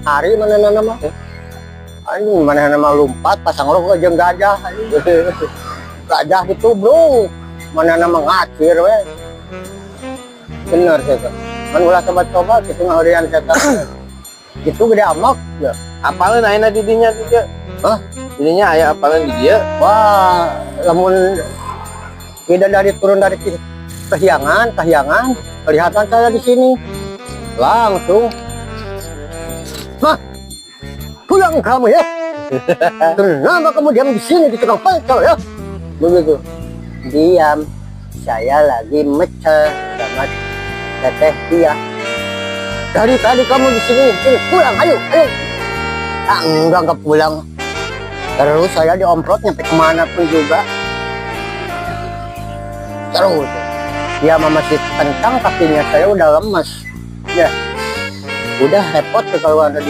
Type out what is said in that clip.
Hari mana nama? Anjing mana nama lompat pasang rokok jeung gajah. Gajah gitu bro. Mana nama ngacir we. Bener saya. Kan ulah coba-coba gitu ngahurian setan. Itu gede amak ya. Apalin ayeuna di dinya juga. Hah? Dinya aya apalin di dia. Wah, lamun beda dari turun dari kahyangan kelihatan saya di sini. Langsung. Mah, pulang kamu ya. Kenapa kamu diam di sini di tukang pecel ya? Begitu. Diam. Saya lagi mecel sama teteh dia. Dari tadi kamu di sini, pulang, ayo. Ah, enggak pulang. Terus saya diomprot nyampe kemana pun juga. Terus dia masih kencang kakinya, saya udah lemes. Ya, udah repot kalau ada